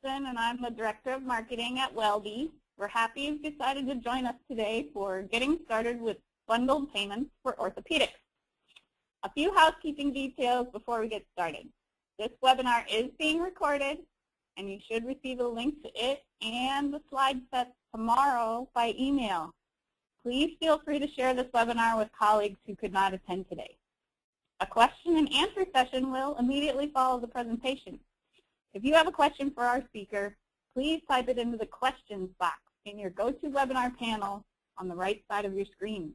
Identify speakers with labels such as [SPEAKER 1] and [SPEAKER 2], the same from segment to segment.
[SPEAKER 1] and I'm the Director of Marketing at WellBe. We're happy you've decided to join us today for Getting Started with Bundled Payments for Orthopedics. A few housekeeping details before we get started. This webinar is being recorded, and you should receive a link to it and the slide set tomorrow by email. Please feel free to share this webinar with colleagues who could not attend today. A question and answer session will immediately follow the presentation. If you have a question for our speaker, please type it into the questions box in your GoToWebinar panel on the right side of your screen.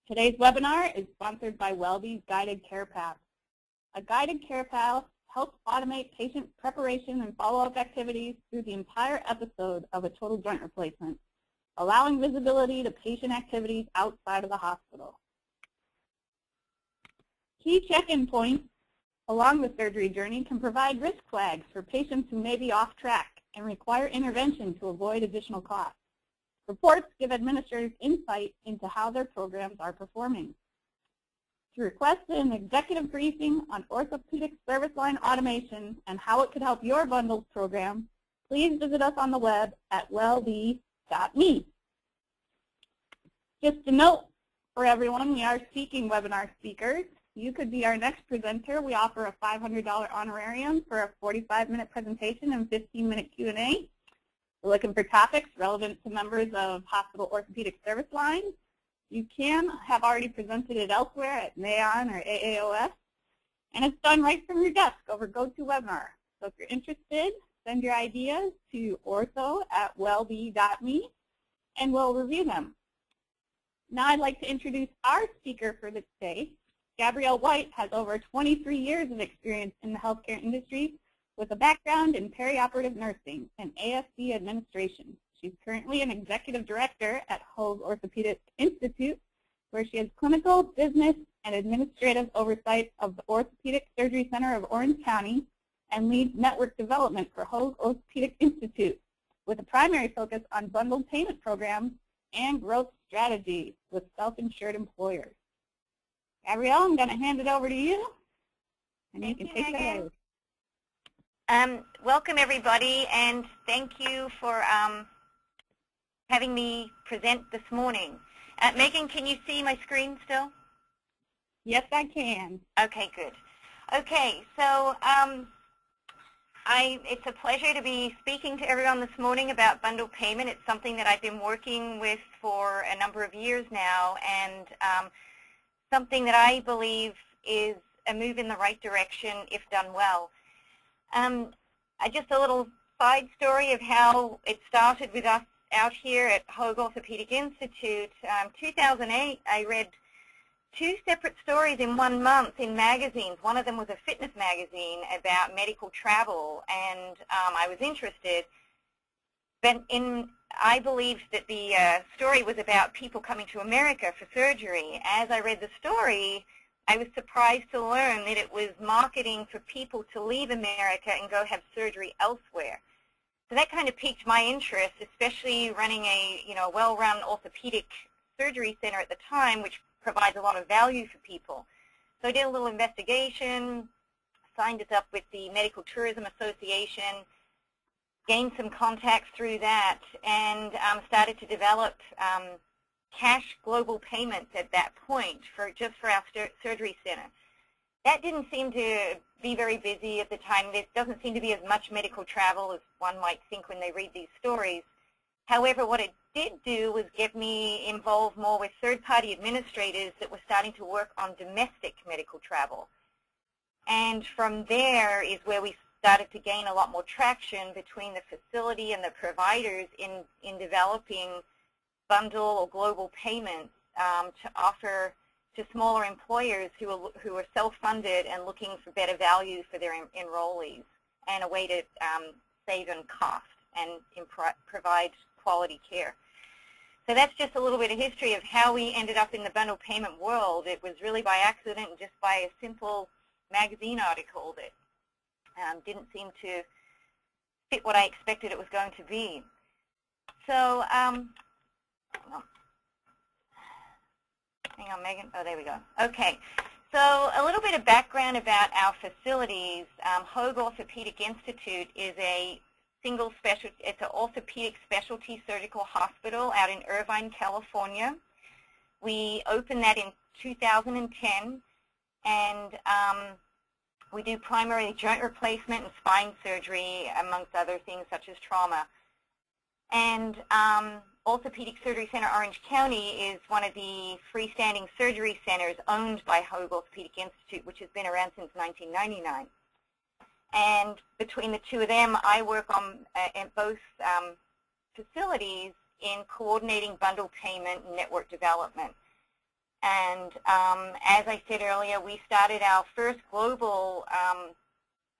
[SPEAKER 1] Today's webinar is sponsored by WellBe's Guided Care Path. A guided care path helps automate patient preparation and follow-up activities through the entire episode of a total joint replacement, allowing visibility to patient activities outside of the hospital. Key check-in points along the surgery journey can provide risk flags for patients who may be off track and require intervention to avoid additional costs. Reports give administrators insight into how their programs are performing. To request an executive briefing on orthopedic service line automation and how it could help your bundled program, please visit us on the web at wellbe.me. Just a note for everyone, we are seeking webinar speakers. You could be our next presenter. We offer a $500 honorarium for a 45-minute presentation and 15-minute Q&A. We're looking for topics relevant to members of hospital orthopedic service lines. You can have already presented it elsewhere at NAON or AAOS, and it's done right from your desk over GoToWebinar. So if you're interested, send your ideas to ortho@wellbe.me, and we'll review them. Now I'd like to introduce our speaker for the day. Gabrielle White has over 23 years of experience in the healthcare industry with a background in perioperative nursing and ASC administration. She's currently an executive director at Hoag Orthopedic Institute, where she has clinical, business, and administrative oversight of the Orthopedic Surgery Center of Orange County and leads network development for Hoag Orthopedic Institute, with a primary focus on bundled payment programs and growth strategies with self-insured employers. Gabrielle, I'm going to hand it over to you, and you can take it away.
[SPEAKER 2] Welcome, everybody, and thank you for having me present this morning. Megan, can you see my screen still?
[SPEAKER 1] Yes, I can.
[SPEAKER 2] Okay, good. Okay, so it's a pleasure to be speaking to everyone this morning about bundle payment. It's something that I've been working with for a number of years now, and something that I believe is a move in the right direction if done well. Just a little side story of how it started with us out here at Hoag Orthopedic Institute. 2008, I read two separate stories in 1 month in magazines. One of them was a fitness magazine about medical travel, and I was interested. But I believed that the story was about people coming to America for surgery. As I read the story, I was surprised to learn that it was marketing for people to leave America and go have surgery elsewhere. So that kind of piqued my interest, especially running a well-run orthopedic surgery center at the time, which provides a lot of value for people. So I did a little investigation, signed us up with the Medical Tourism Association, gained some contacts through that, and started to develop cash global payments at that point just for our surgery center. That didn't seem to be very busy at the time. There doesn't seem to be as much medical travel as one might think when they read these stories. However, what it did do was get me involved more with third-party administrators that were starting to work on domestic medical travel. And from there is where we started to gain a lot more traction between the facility and the providers in developing bundle or global payments to offer to smaller employers who are self-funded and looking for better value for their enrollees and a way to save on cost and provide quality care. So that's just a little bit of history of how we ended up in the bundle payment world. It was really by accident and just by a simple magazine article that didn't seem to fit what I expected it was going to be. So, hang on, Megan. Oh, there we go. Okay. So a little bit of background about our facilities. Hoag Orthopedic Institute is a single specialty, it's an orthopedic specialty surgical hospital out in Irvine, California. We opened that in 2010, and we do primarily joint replacement and spine surgery, amongst other things such as trauma. And Orthopedic Surgery Center Orange County is one of the freestanding surgery centers owned by Hoag Orthopedic Institute, which has been around since 1999. And between the two of them, I work on in both facilities in coordinating bundle payment and network development. And as I said earlier, we started our first global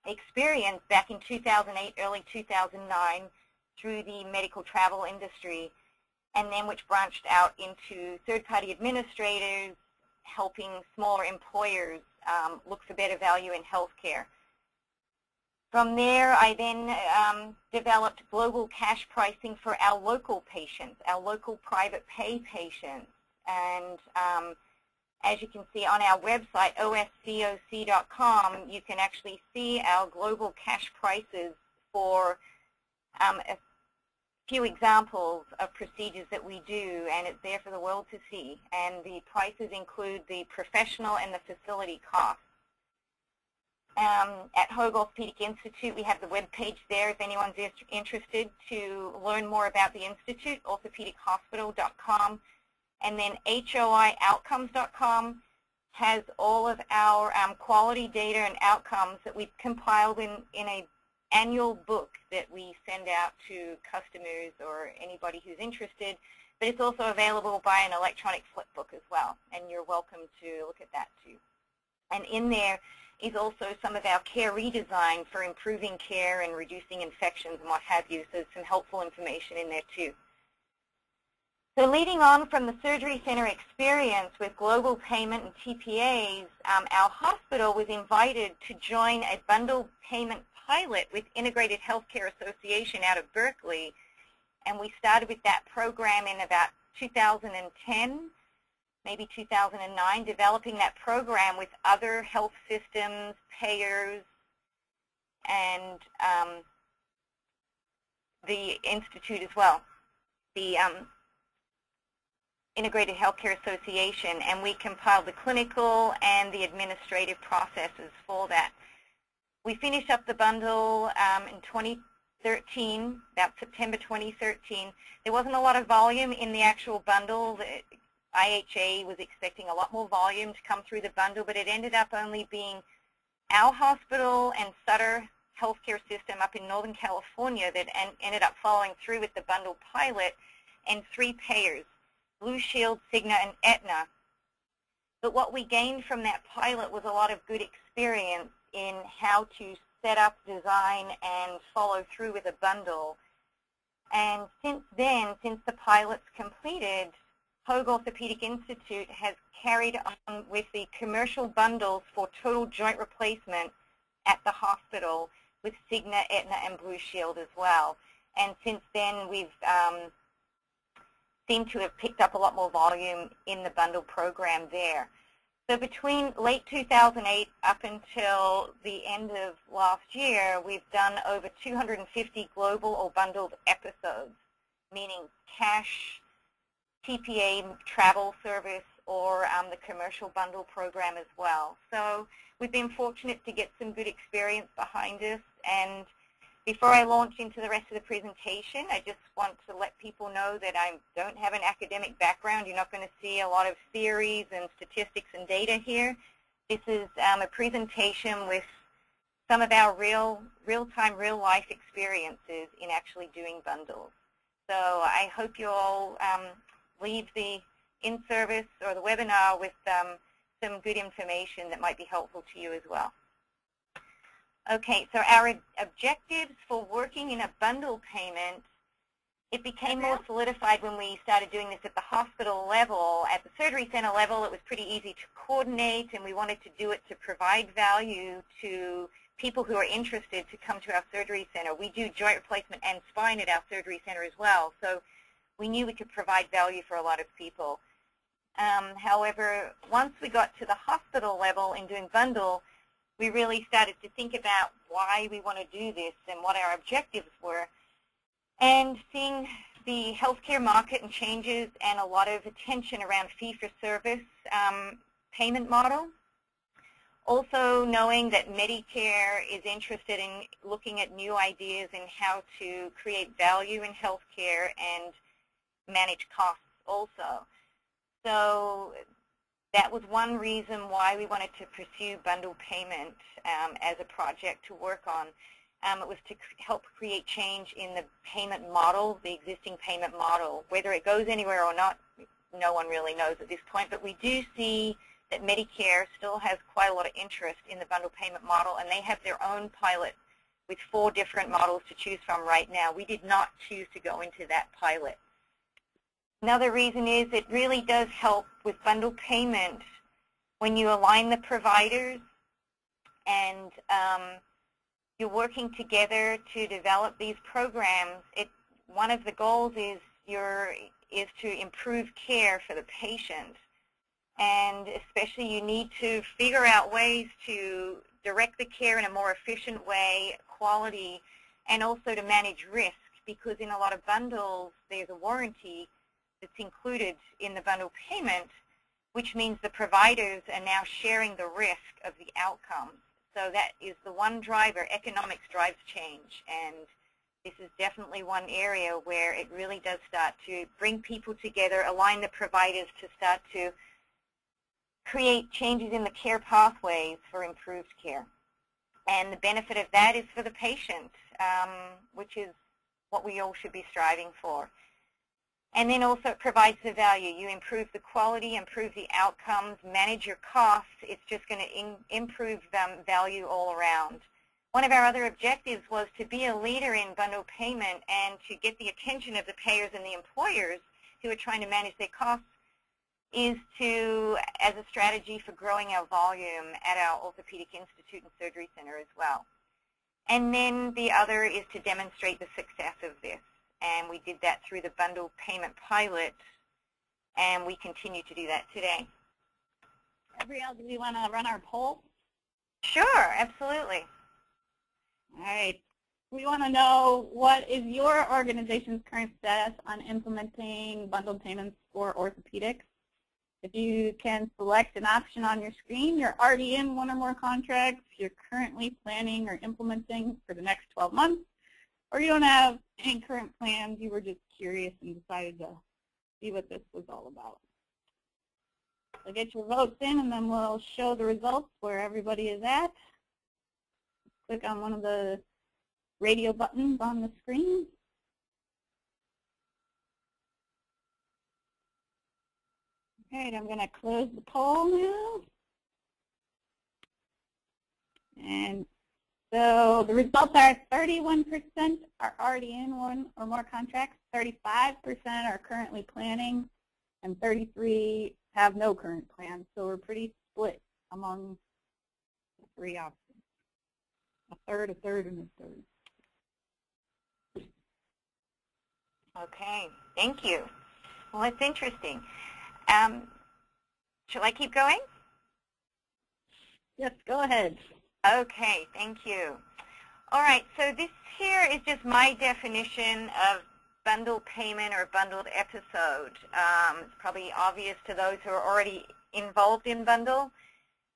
[SPEAKER 2] experience back in 2008, early 2009, through the medical travel industry, and then which branched out into third-party administrators, helping smaller employers look for better value in healthcare. From there, I then developed global cash pricing for our local patients, our local private pay patients. And as you can see on our website, oscoc.com, you can actually see our global cash prices for a few examples of procedures that we do, and it's there for the world to see. And the prices include the professional and the facility costs. At Hoag Orthopedic Institute, we have the web page there if anyone's interested to learn more about the Institute, orthopedichospital.com. And then hoioutcomes.com has all of our quality data and outcomes that we've compiled in an annual book that we send out to customers or anybody who's interested. But it's also available by an electronic flipbook as well, and you're welcome to look at that too. And in there is also some of our care redesign for improving care and reducing infections and what have you, so there's some helpful information in there too. So leading on from the surgery center experience with global payment and TPAs, our hospital was invited to join a bundle payment pilot with Integrated Healthcare Association out of Berkeley, and we started with that program in about 2010, maybe 2009, developing that program with other health systems, payers, and the Institute as well, the Integrated Healthcare Association, and we compiled the clinical and the administrative processes for that. We finished up the bundle in 2013, about September 2013. There wasn't a lot of volume in the actual bundle. The IHA was expecting a lot more volume to come through the bundle, but it ended up only being our hospital and Sutter Healthcare System up in Northern California that ended up following through with the bundle pilot, and 3 payers, Blue Shield, Cigna, and Aetna. But what we gained from that pilot was a lot of good experience in how to set up, design, and follow through with a bundle. And since then, since the pilot's completed, Hoag Orthopedic Institute has carried on with the commercial bundles for total joint replacement at the hospital with Cigna, Aetna, and Blue Shield as well. And since then, we've seemed to have picked up a lot more volume in the bundle program there. So between late 2008 up until the end of last year, we've done over 250 global or bundled episodes, meaning cash, TPA, travel service, or the commercial bundle program as well. So we've been fortunate to get some good experience behind us. And before I launch into the rest of the presentation, I just want to let people know that I don't have an academic background. You're not going to see a lot of theories and statistics and data here. This is a presentation with some of our real-time, real-life experiences in actually doing bundles. So I hope you all leave the in-service or the webinar with some good information that might be helpful to you as well. Okay, so our objectives for working in a bundle payment, it became more solidified when we started doing this at the hospital level. At the surgery center level, it was pretty easy to coordinate, and we wanted to do it to provide value to people who are interested to come to our surgery center. We do joint replacement and spine at our surgery center as well, so we knew we could provide value for a lot of people. However, once we got to the hospital level in doing bundle, we really started to think about why we want to do this and what our objectives were. And seeing the healthcare market and changes and a lot of attention around fee-for-service payment model. Also knowing that Medicare is interested in looking at new ideas in how to create value in healthcare and manage costs also. So that was one reason why we wanted to pursue bundle payment as a project to work on. It was to help create change in the payment model, the existing payment model. Whether it goes anywhere or not, no one really knows at this point, but we do see that Medicare still has quite a lot of interest in the bundle payment model, and they have their own pilot with 4 different models to choose from right now. We did not choose to go into that pilot. Another reason is it really does help with bundle payment when you align the providers and you're working together to develop these programs. One of the goals is to improve care for the patient. And especially you need to figure out ways to direct the care in a more efficient way, quality, and also to manage risk, because in a lot of bundles there's a warranty that's included in the bundle payment, which means the providers are now sharing the risk of the outcomes. So that is the one driver. Economics drives change, and this is definitely one area where it really does start to bring people together, align the providers to start to create changes in the care pathways for improved care. And the benefit of that is for the patient, which is what we all should be striving for. And then also it provides the value. You improve the quality, improve the outcomes, manage your costs. It's just going to improve value all around. One of our other objectives was to be a leader in bundle payment and to get the attention of the payers and the employers who are trying to manage their costs, is to, as a strategy for growing our volume at our Orthopedic Institute and Surgery Center as well. And then the other is to demonstrate the success of this. And we did that through the bundle payment pilot, and we continue to do that today.
[SPEAKER 1] Gabrielle, do we want to run our poll?
[SPEAKER 2] Sure, absolutely.
[SPEAKER 1] All right. We want to know, what is your organization's current status on implementing bundled payments for orthopedics? If you can select an option on your screen, you're already in one or more contracts, you're currently planning or implementing for the next 12 months, or you don't have any current plans, you were just curious and decided to see what this was all about. So get your votes in, and then we'll show the results where everybody is at. Click on one of the radio buttons on the screen. All right, I'm going to close the poll now. And so the results are 31% are already in one or more contracts, 35% are currently planning, and 33% have no current plans. So we're pretty split among the 3 options. A third, and a third.
[SPEAKER 2] Okay, thank you. Well, that's interesting. Shall I keep going?
[SPEAKER 1] Yes, go ahead.
[SPEAKER 2] Okay, thank you. All right, so this here is just my definition of bundled payment or bundled episode. It's probably obvious to those who are already involved in bundle.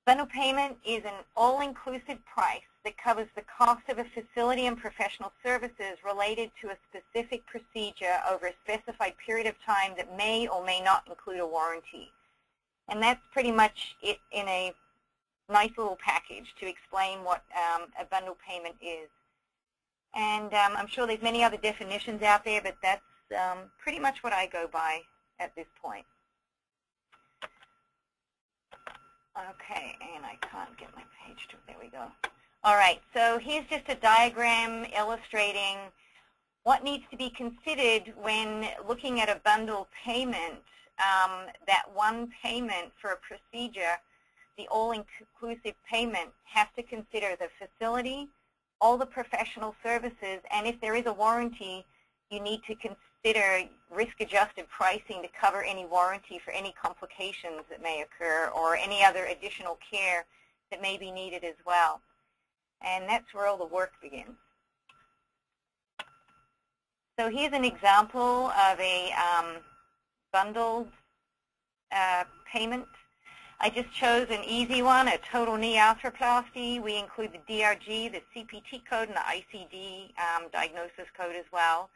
[SPEAKER 2] Bundle payment is an all-inclusive price that covers the cost of a facility and professional services related to a specific procedure over a specified period of time that may or may not include a warranty. And that's pretty much it in a nice little package to explain what a bundle payment is. And I'm sure there's many other definitions out there, but that's pretty much what I go by at this point. Okay, and I can't get my page to, there we go. All right, so here's just a diagram illustrating what needs to be considered when looking at a bundle payment. That one payment for a procedure, the all-inclusive payment, has to consider the facility, all the professional services, and if there is a warranty, you need to consider risk-adjusted pricing to cover any warranty for any complications that may occur or any other additional care that may be needed as well. And that's where all the work begins. So here's an example of a bundled payment. I just chose an easy one, a total knee arthroplasty. We include the DRG, the CPT code, and the ICD diagnosis code as well.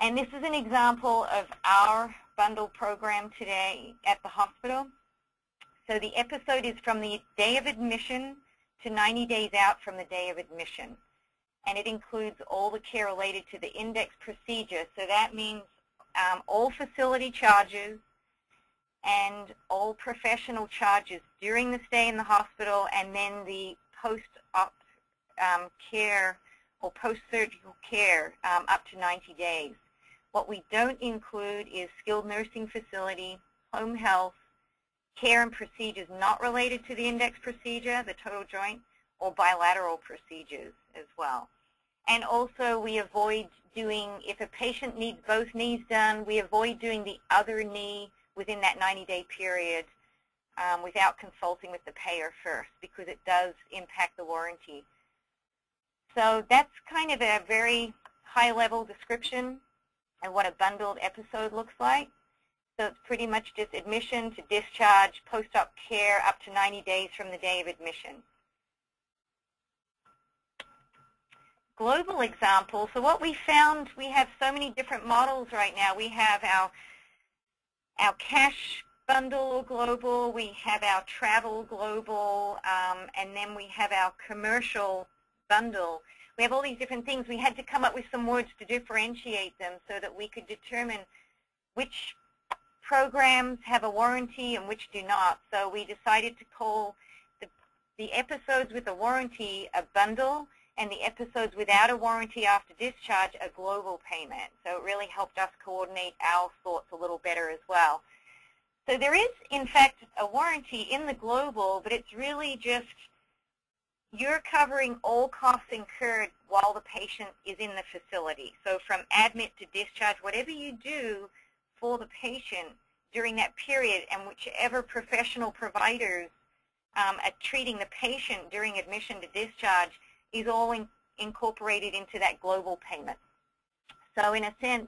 [SPEAKER 2] And this is an example of our bundle program today at the hospital. So the episode is from the day of admission to 90 days out from the day of admission. And it includes all the care related to the index procedure. So that means all facility charges and all professional charges during the stay in the hospital, and then the post-op care or post-surgical care up to 90 days. What we don't include is skilled nursing facility, home health, care and procedures not related to the index procedure, the total joint, or bilateral procedures as well. And also we avoid doing, if a patient needs both knees done, we avoid doing the other knee within that 90-day period without consulting with the payer first, because it does impact the warranty. So that's kind of a very high-level description of what a bundled episode looks like. So it's pretty much just admission to discharge, post-op care up to 90 days from the day of admission. Global example, so what we found, we have so many different models right now. We have our cash bundle global, we have our travel global, and then we have our commercial bundle. We have all these different things. We had to come up with some words to differentiate them so that we could determine which programs have a warranty and which do not. So we decided to call the episodes with a warranty a bundle, and the episodes without a warranty after discharge a global payment. So it really helped us coordinate our thoughts a little better as well. So there is, in fact, a warranty in the global, but it's really just you're covering all costs incurred while the patient is in the facility. So from admit to discharge, whatever you do for the patient during that period, and whichever professional providers are treating the patient during admission to discharge is all incorporated into that global payment. So in a sense,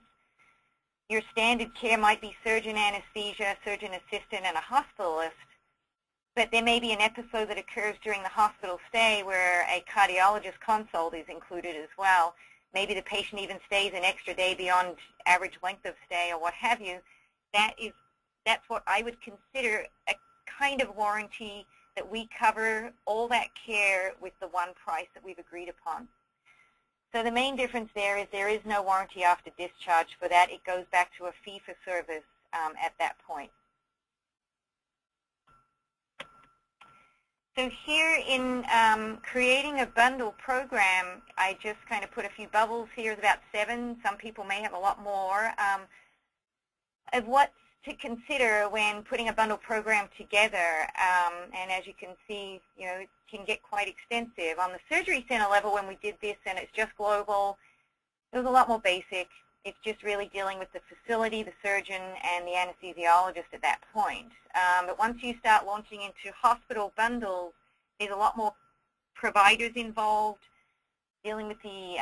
[SPEAKER 2] your standard care might be surgeon anesthesia, surgeon assistant, and a hospitalist, but there may be an episode that occurs during the hospital stay where a cardiologist consult is included as well. Maybe the patient even stays an extra day beyond average length of stay or what have you. That's what I would consider a kind of warranty, that we cover all that care with the one price that we've agreed upon. So the main difference there is no warranty after discharge. For that, it goes back to a fee-for-service at that point. So here in creating a bundle program, I just kind of put a few bubbles here, about 7. Some people may have a lot more, of what to consider when putting a bundle program together. And as you can see, it can get quite extensive. On the surgery center level, when we did this and it's just global, it was a lot more basic. It's just really dealing with the facility, the surgeon, and the anesthesiologist at that point. But once you start launching into hospital bundles, there's a lot more providers involved, dealing with the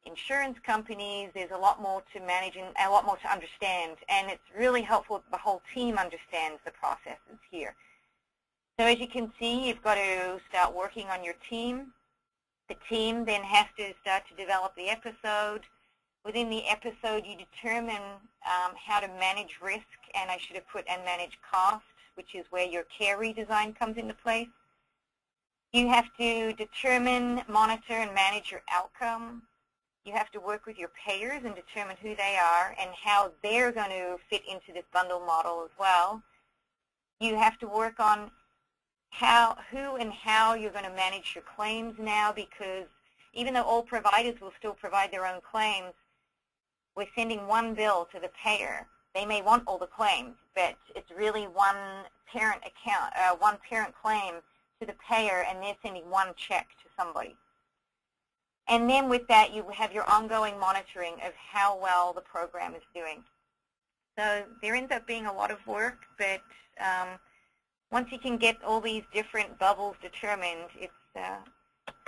[SPEAKER 2] insurance companies. There's a lot more to manage and a lot more to understand, and it's really helpful if the whole team understands the processes here. So as you can see, you've got to start working on your team. The team then has to start to develop the episode. Within the episode, you determine how to manage risk, and I should have put and manage cost, which is where your care redesign comes into place. You have to determine, monitor, and manage your outcome. You have to work with your payers and determine who they are and how they're going to fit into this bundle model as well. You have to work on who and how you're going to manage your claims now, because even though all providers will still provide their own claims, we're sending one bill to the payer. They may want all the claims, but it's really one parent account, one parent claim to the payer, and they're sending one check to somebody. And then with that, you have your ongoing monitoring of how well the program is doing. So there ends up being a lot of work, but once you can get all these different bubbles determined, it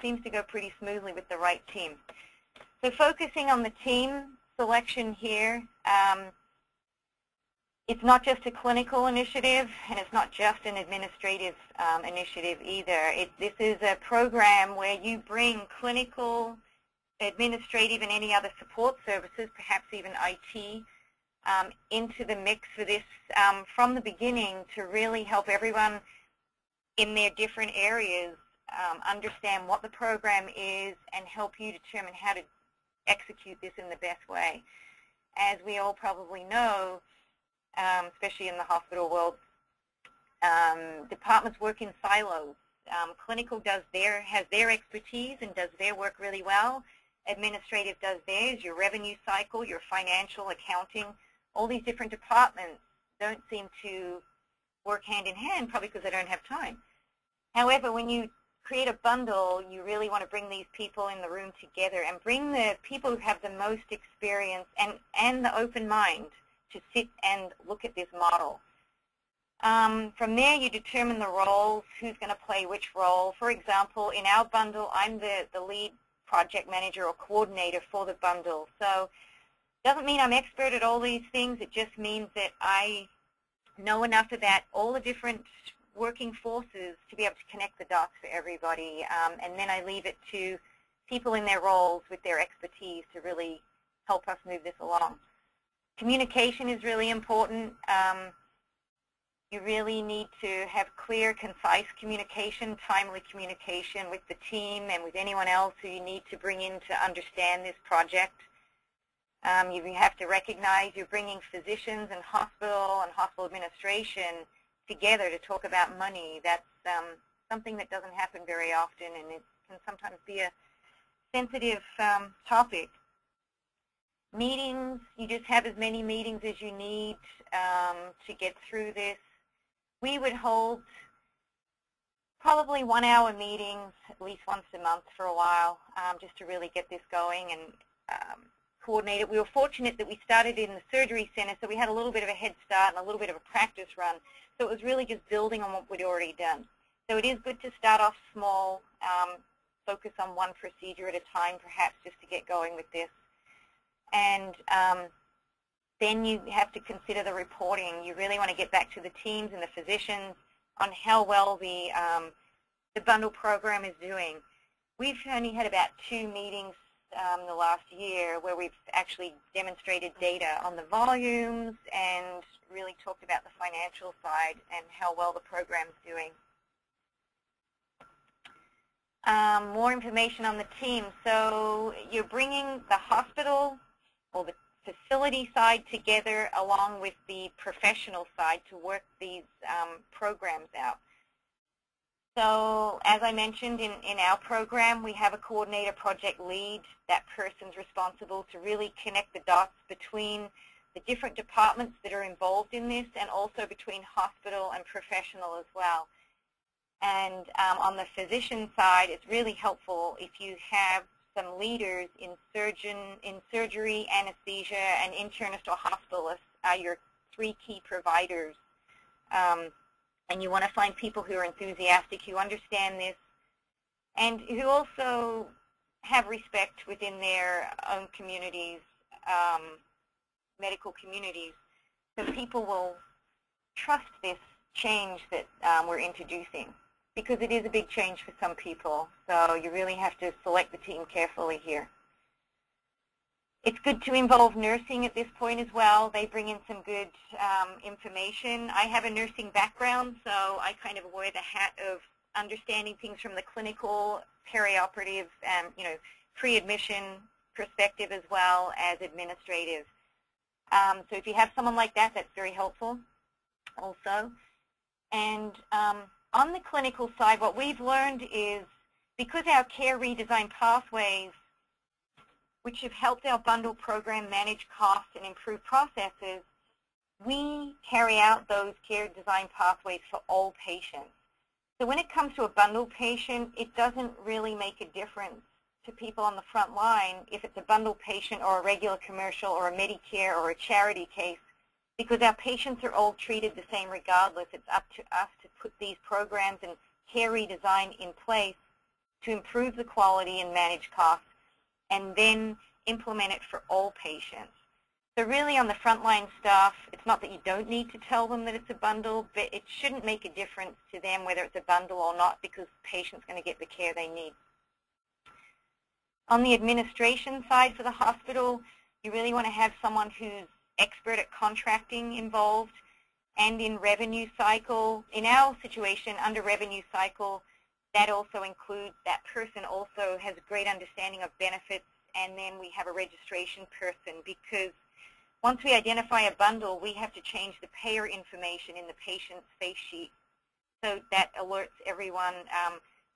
[SPEAKER 2] seems to go pretty smoothly with the right team. So focusing on the team selection here, it's not just a clinical initiative, and it's not just an administrative initiative either. This is a program where you bring clinical, administrative, and any other support services, perhaps even IT, into the mix for this from the beginning to really help everyone in their different areas understand what the program is and help you determine how to execute this in the best way. As we all probably know, especially in the hospital world, departments work in silos. Clinical has their expertise and does their work really well. Administrative does theirs, your revenue cycle, your financial, accounting. All these different departments don't seem to work hand in hand, probably because they don't have time. However, when you create a bundle, you really want to bring these people in the room together and bring the people who have the most experience and the open mind to sit and look at this model. From there, you determine the roles, who's going to play which role. For example, in our bundle, I'm the lead project manager or coordinator for the bundle. So it doesn't mean I'm expert at all these things. It just means that I know enough about all the different working forces to be able to connect the dots for everybody. And then I leave it to people in their roles with their expertise to really help us move this along. Communication is really important. You really need to have clear, concise communication, timely communication with the team and with anyone else who you need to bring in to understand this project. You have to recognize you're bringing physicians and hospital administration together to talk about money. That's something that doesn't happen very often, and it can sometimes be a sensitive topic. Meetings, you just have as many meetings as you need to get through this. We would hold probably 1-hour meetings at least once a month for a while just to really get this going and coordinate it. We were fortunate that we started in the surgery center, so we had a little bit of a head start and a little bit of a practice run. So it was really just building on what we'd already done. So it is good to start off small, focus on one procedure at a time perhaps just to get going with this. And then you have to consider the reporting. You really want to get back to the teams and the physicians on how well the bundle program is doing. We've only had about 2 meetings the last year where we've actually demonstrated data on the volumes and really talked about the financial side and how well the program's doing. More information on the team. So you're bringing the hospital or the facility side together along with the professional side to work these programs out. So as I mentioned, in our program, we have a coordinator project lead. That person's responsible to really connect the dots between the different departments that are involved in this and also between hospital and professional as well. And on the physician side, it's really helpful if you have some leaders in surgery, anesthesia, and internist or hospitalists are your 3 key providers. And you want to find people who are enthusiastic, who understand this, and who also have respect within their own communities, medical communities, so people will trust this change that we're introducing, because it is a big change for some people. So you really have to select the team carefully here. It's good to involve nursing at this point as well. They bring in some good information. I have a nursing background, so I kind of wear the hat of understanding things from the clinical, perioperative, pre-admission perspective as well as administrative. So if you have someone like that, that's very helpful also. And on the clinical side, what we've learned is because our care redesign pathways, which have helped our bundle program manage costs and improve processes, we carry out those care design pathways for all patients. So when it comes to a bundle patient, it doesn't really make a difference to people on the front line if it's a bundle patient or a regular commercial or a Medicare or a charity case, because our patients are all treated the same regardless. It's up to us to put these programs and care redesign in place to improve the quality and manage costs, and then implement it for all patients. So really on the frontline staff, it's not that you don't need to tell them that it's a bundle, but it shouldn't make a difference to them whether it's a bundle or not, because the patient's going to get the care they need. On the administration side for the hospital, you really want to have someone who's expert at contracting involved, and in revenue cycle. In our situation, under revenue cycle, that also includes that person also has a great understanding of benefits, and then we have a registration person, because once we identify a bundle, we have to change the payer information in the patient's face sheet. So that alerts everyone,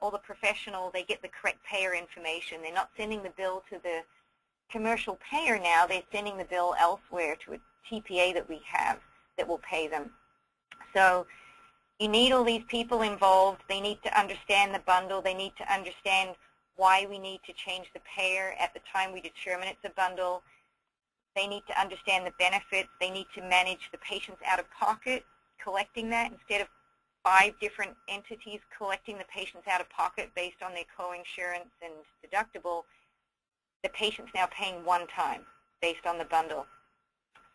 [SPEAKER 2] all the professionals, they get the correct payer information. They're not sending the bill to the commercial payer now, they're sending the bill elsewhere to a TPA that we have that will pay them. So you need all these people involved. They need to understand the bundle. They need to understand why we need to change the payer at the time we determine it's a bundle. They need to understand the benefits. They need to manage the patient's out-of-pocket, collecting that instead of 5 different entities collecting the patient's out-of-pocket based on their co-insurance and deductible. The patient's now paying one time based on the bundle.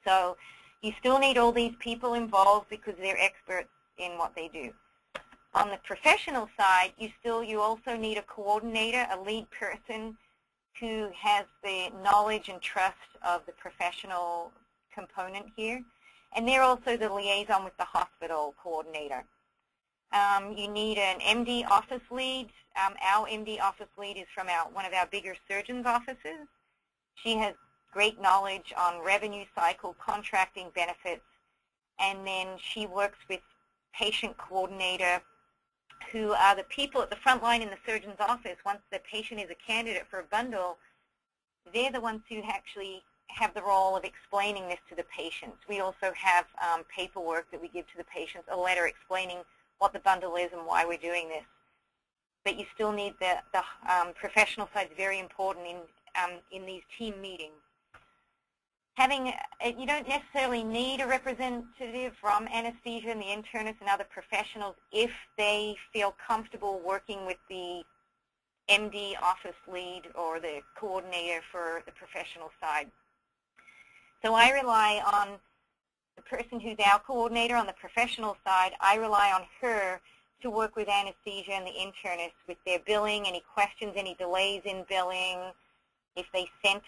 [SPEAKER 2] So you still need all these people involved because they're experts in what they do. On the professional side, you also need a coordinator, a lead person who has the knowledge and trust of the professional component here. And they're also the liaison with the hospital coordinator. You need an MD office lead. Our MD office lead is from one of our bigger surgeons' offices. She has great knowledge on revenue cycle, contracting, benefits, and then she works with patient coordinator, who are the people at the front line in the surgeon's office. Once the patient is a candidate for a bundle, they're the ones who actually have the role of explaining this to the patients. We also have paperwork that we give to the patients, a letter explaining what the bundle is and why we're doing this. But you still need the professional side. Is very important in these team meetings. You don't necessarily need a representative from anesthesia and the internist and other professionals if they feel comfortable working with the MD office lead or the coordinator for the professional side. So I rely on the person who's our coordinator on the professional side. I rely on her to work with anesthesia and the internist with their billing, any questions, any delays in billing, if they sent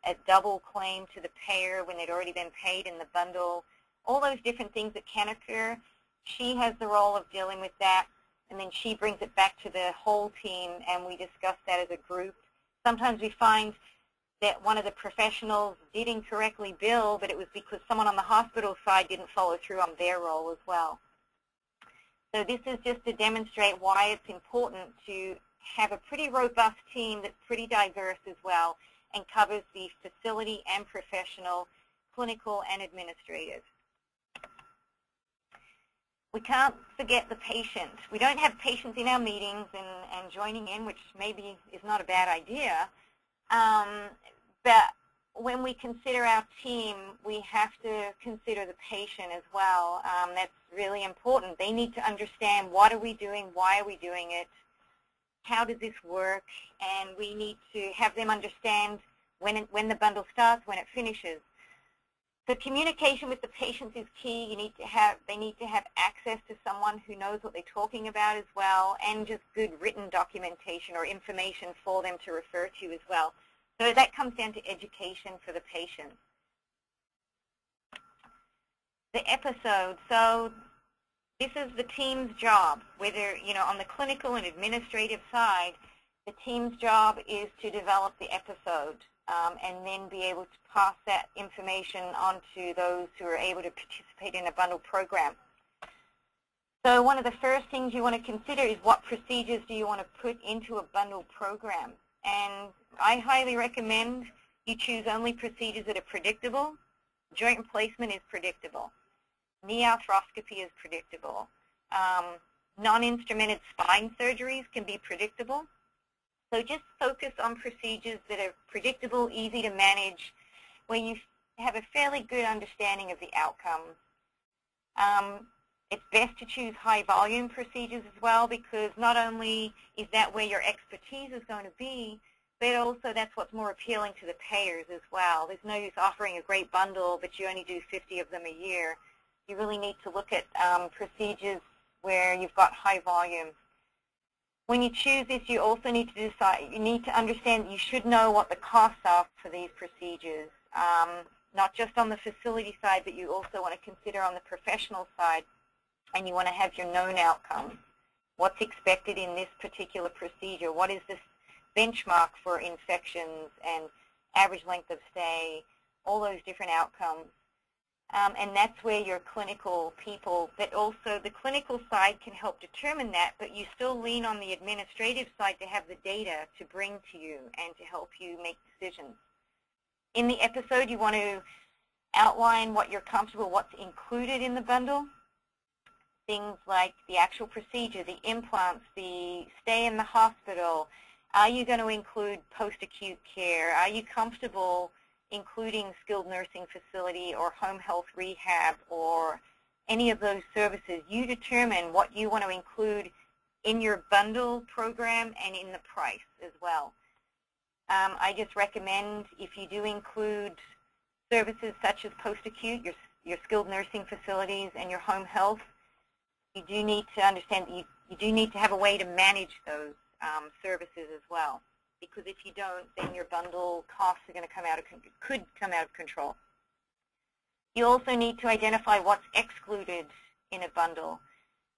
[SPEAKER 2] a double claim to the payer when they'd already been paid in the bundle, all those different things that can occur. She has the role of dealing with that, and then she brings it back to the whole team, and we discuss that as a group. Sometimes we find that one of the professionals did incorrectly bill, but it was because someone on the hospital side didn't follow through on their role as well. So this is just to demonstrate why it's important to have a pretty robust team that's pretty diverse as well, and covers the facility and professional, clinical and administrative. We can't forget the patient. We don't have patients in our meetings and joining in, which maybe is not a bad idea. But when we consider our team, we have to consider the patient as well. That's really important. They need to understand, what are we doing, why are we doing it, how does this work, and we need to have them understand when the bundle starts, when it finishes. So communication with the patients is key. They need to have access to someone who knows what they're talking about as well, and just good written documentation or information for them to refer to as well. So that comes down to education for the patients. The episode. So this is the team's job, whether, on the clinical and administrative side, the team's job is to develop the episode and then be able to pass that information on to those who are able to participate in a bundle program. So one of the first things you want to consider is, what procedures do you want to put into a bundle program? And I highly recommend you choose only procedures that are predictable. Joint replacement is predictable. Knee arthroscopy is predictable. Non-instrumented spine surgeries can be predictable. So just focus on procedures that are predictable, easy to manage, where you have a fairly good understanding of the outcomes. It's best to choose high-volume procedures as well, because not only is that where your expertise is going to be, but also that's what's more appealing to the payers as well. There's no use offering a great bundle, but you only do 50 of them a year. You really need to look at procedures where you've got high volume. When you choose this, you also need to decide, you need to understand, you should know what the costs are for these procedures, not just on the facility side, but you also want to consider on the professional side, and you want to have your known outcomes. What's expected in this particular procedure? What is this benchmark for infections and average length of stay, all those different outcomes. And that's where your clinical people, but also the clinical side can help determine that, but you still lean on the administrative side to have the data to bring to you and to help you make decisions. In the episode, you want to outline what you're comfortable, what's included in the bundle. Things like the actual procedure, the implants, the stay in the hospital. Are you going to include post-acute care? Are you comfortable including skilled nursing facility or home health rehab or any of those services? You determine what you want to include in your bundle program and in the price as well. I just recommend, if you do include services such as post-acute, your skilled nursing facilities and your home health, you do need to understand that you do need to have a way to manage those services as well. Because if you don't, then your bundle costs are going to could come out of control. You also need to identify what's excluded in a bundle.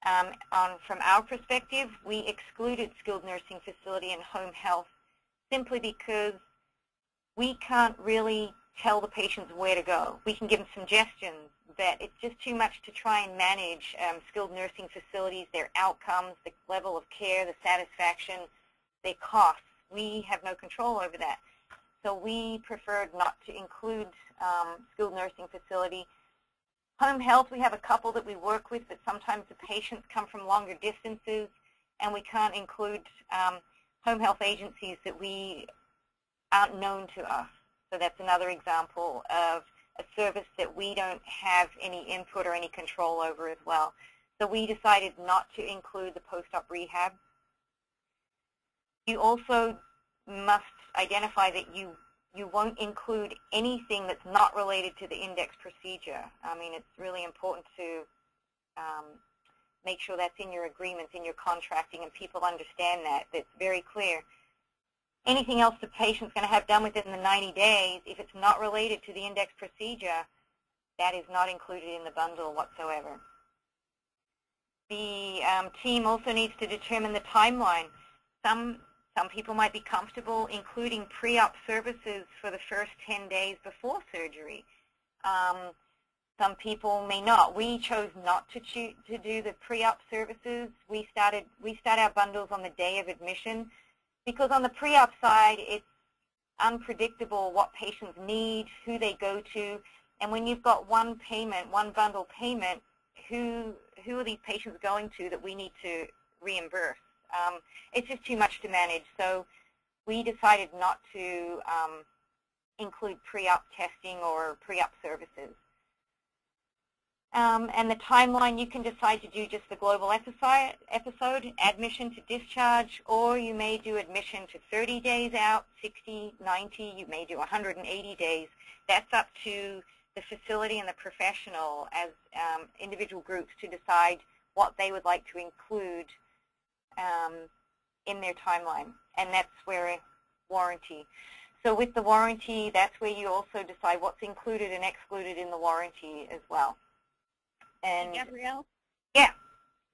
[SPEAKER 2] From our perspective, we excluded skilled nursing facility and home health simply because we can't really tell the patients where to go. We can give them suggestions, but it's just too much to try and manage skilled nursing facilities, their outcomes, the level of care, the satisfaction, their costs. We have no control over that. So we preferred not to include skilled nursing facility. Home health, we have a couple that we work with, but sometimes the patients come from longer distances, and we can't include home health agencies that we aren't known to us. So that's another example of a service that we don't have any input or any control over as well. So we decided not to include the post-op rehab. You also must identify that you won't include anything that's not related to the index procedure. I mean, it's really important to make sure that's in your agreements, in your contracting, and people understand that. That's very clear. Anything else the patient's going to have done within the 90 days, if it's not related to the index procedure, that is not included in the bundle whatsoever. The team also needs to determine the timeline. Some people might be comfortable including pre-op services for the first 10 days before surgery. Some people may not. We chose not to do the pre-op services. We start our bundles on the day of admission because on the pre-op side, it's unpredictable what patients need, who they go to, and when you've got one payment, one bundle payment, who are these patients going to that we need to reimburse? It's just too much to manage, so we decided not to include pre-op testing or pre-op services. And the timeline, you can decide to do just the global episode, admission to discharge, or you may do admission to 30 days out, 60, 90, you may do 180 days. That's up to the facility and the professional as individual groups to decide what they would like to include in their timeline, and that's where warranty. So with the warranty, that's where you also decide what's included and excluded in the warranty as well. And
[SPEAKER 1] Gabrielle?
[SPEAKER 2] Yeah.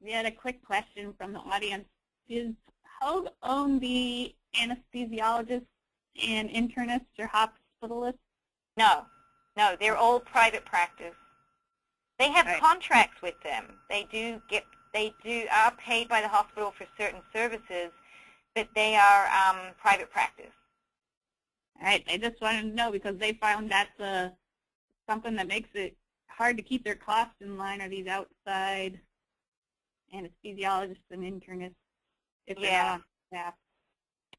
[SPEAKER 1] We had a quick question from the audience. Does Hoag own the anesthesiologists and internists or hospitalists?
[SPEAKER 2] No, they're all private practice. They have contracts with them. They are paid by the hospital for certain services, but they are private practice.
[SPEAKER 1] All right, I just wanted to know because they found that's something that makes it hard to keep their costs in line, are these outside anesthesiologists and internists if they're not on staff.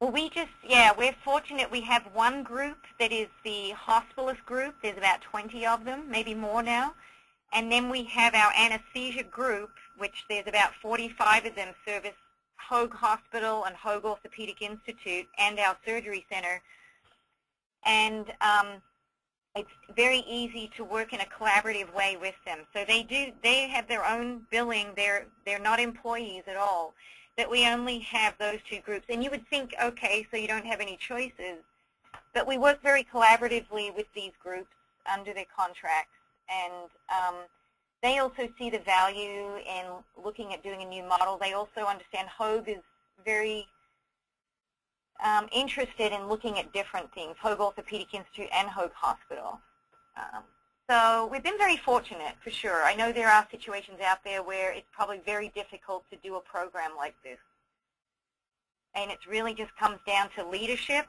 [SPEAKER 2] Well, we're fortunate we have one group that is the hospitalist group. There's about 20 of them, maybe more now. And then we have our anesthesia group, which there's about 45 of them service Hoag Hospital and Hoag Orthopedic Institute and our surgery center. And it's very easy to work in a collaborative way with them. So they have their own billing. They're not employees at all. That we only have those two groups. And you would think, okay, so you don't have any choices. But we work very collaboratively with these groups under their contracts. And they also see the value in looking at doing a new model. They also understand Hoag is very interested in looking at different things, Hoag Orthopedic Institute and Hoag Hospital. So we've been very fortunate, for sure. I know there are situations out there where it's probably very difficult to do a program like this. And it really just comes down to leadership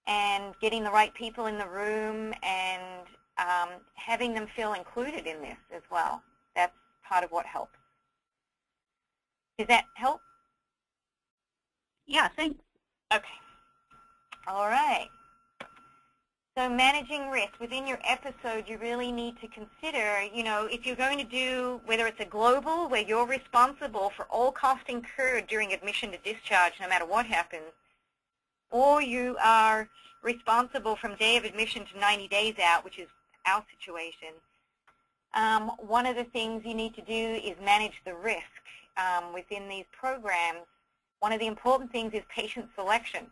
[SPEAKER 2] and getting the right people in the room and having them feel included in this as well. That's part of what helps. Does that help?
[SPEAKER 1] Yeah, thanks.
[SPEAKER 2] Okay. All right. So managing risk. Within your episode, you really need to consider, if you're going to do, whether it's a global, where you're responsible for all costs incurred during admission to discharge, no matter what happens, or you are responsible from day of admission to 90 days out, which is our situation. One of the things you need to do is manage the risk within these programs. One of the important things is patient selection.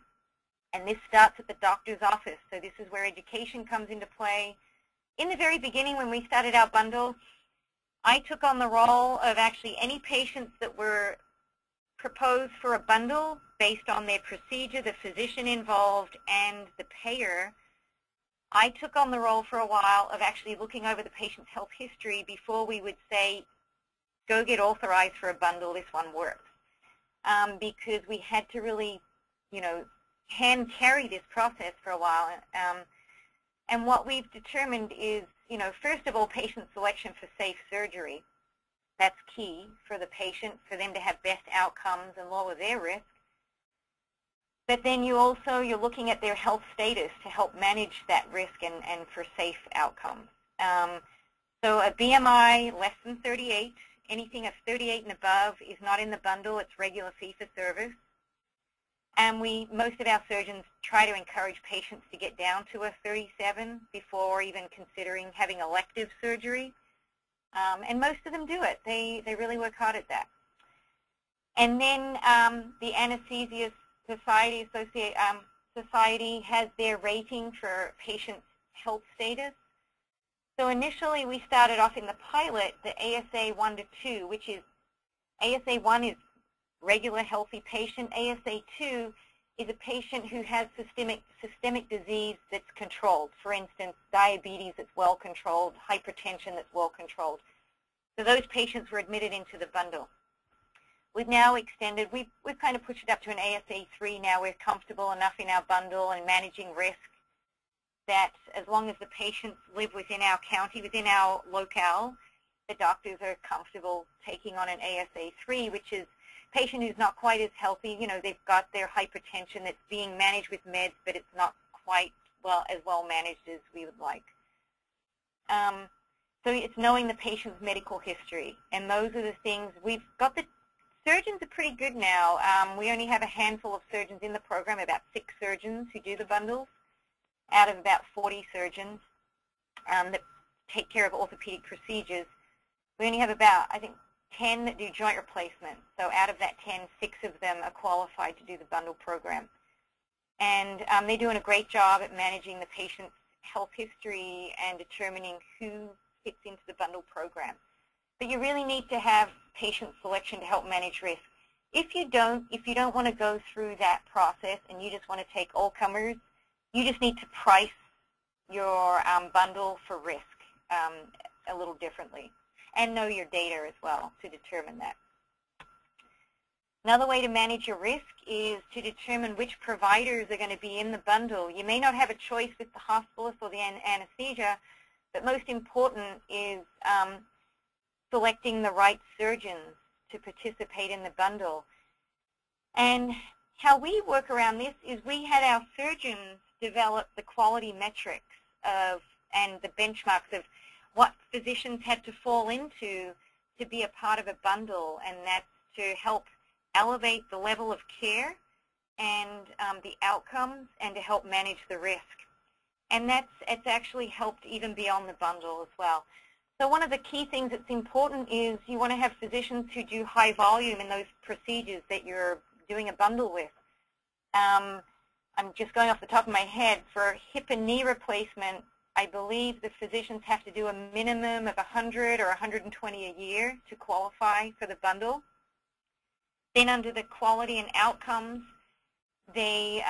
[SPEAKER 2] And this starts at the doctor's office. So this is where education comes into play. In the very beginning, when we started our bundle, I took on the role of actually any patients that were proposed for a bundle based on their procedure, the physician involved, and the payer. I took on the role for a while of actually looking over the patient's health history before we would say, go get authorized for a bundle, this one works. Because we had to really, hand carry this process for a while. And what we've determined is, first of all, patient selection for safe surgery. That's key for the patient, for them to have best outcomes and lower their risk. But then you're looking at their health status to help manage that risk and for safe outcomes. So a BMI less than 38, anything of 38 and above is not in the bundle. It's regular fee-for-service. And most of our surgeons try to encourage patients to get down to a 37 before even considering having elective surgery. And most of them do it. They really work hard at that. And then the Anesthesia Society has their rating for patients' health status. So initially we started off in the pilot, the ASA 1 to 2, which is ASA 1 is regular healthy patient. ASA 2 is a patient who has systemic disease that's controlled. For instance, diabetes that's well controlled, hypertension that's well controlled. So those patients were admitted into the bundle. We've now extended, we've kind of pushed it up to an ASA 3 now. We're comfortable enough in our bundle and managing risk that as long as the patients live within our county, within our locale, the doctors are comfortable taking on an ASA 3, which is a patient who's not quite as healthy. They've got their hypertension that's being managed with meds, but it's not quite as well managed as we would like. So it's knowing the patient's medical history, and those are the things. We've got the surgeons are pretty good now. We only have a handful of surgeons in the program, about 6 surgeons who do the bundles out of about 40 surgeons that take care of orthopedic procedures. We only have about, I think, 10 that do joint replacement. So out of that 10, 6 of them are qualified to do the bundle program. And they're doing a great job at managing the patient's health history and determining who fits into the bundle program. But you really need to have patient selection to help manage risk. If you don't want to go through that process and you just want to take all comers, you just need to price your bundle for risk a little differently and know your data as well to determine that. Another way to manage your risk is to determine which providers are going to be in the bundle. You may not have a choice with the hospitalist or the anesthesia, but most important is selecting the right surgeons to participate in the bundle. And how we work around this is we had our surgeons develop the quality metrics and the benchmarks of what physicians had to fall into to be a part of a bundle, and that's to help elevate the level of care and the outcomes and to help manage the risk. And it's actually helped even beyond the bundle as well. So one of the key things that's important is you want to have physicians who do high volume in those procedures that you're doing a bundle with. I'm just going off the top of my head. For hip and knee replacement, I believe the physicians have to do a minimum of 100 or 120 a year to qualify for the bundle. Then under the quality and outcomes, the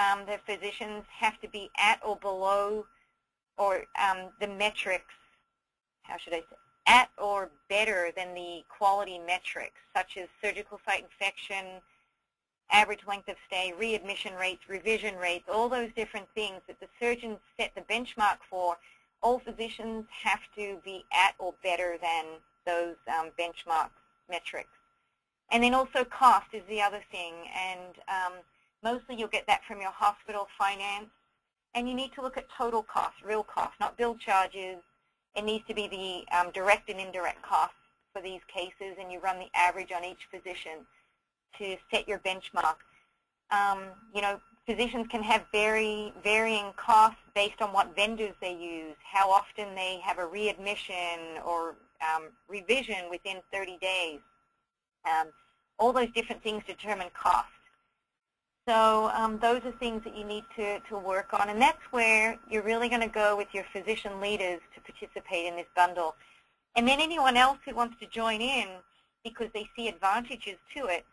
[SPEAKER 2] physicians have to be at or below, or the metrics, how should I say, at or better than the quality metrics, such as surgical site infection, average length of stay, readmission rates, revision rates, all those different things that the surgeons set the benchmark for. All physicians have to be at or better than those benchmark metrics. And then also cost is the other thing, and mostly you'll get that from your hospital finance, and you need to look at total cost, real cost, not bill charges. It needs to be the direct and indirect costs for these cases, and you run the average on each physician to set your benchmark. You know, physicians can have varying costs based on what vendors they use, how often they have a readmission or revision within 30 days. All those different things determine cost. So those are things that you need to work on, and that's where you're really going to go with your physician leaders to participate in this bundle. And then anyone else who wants to join in because they see advantages to it,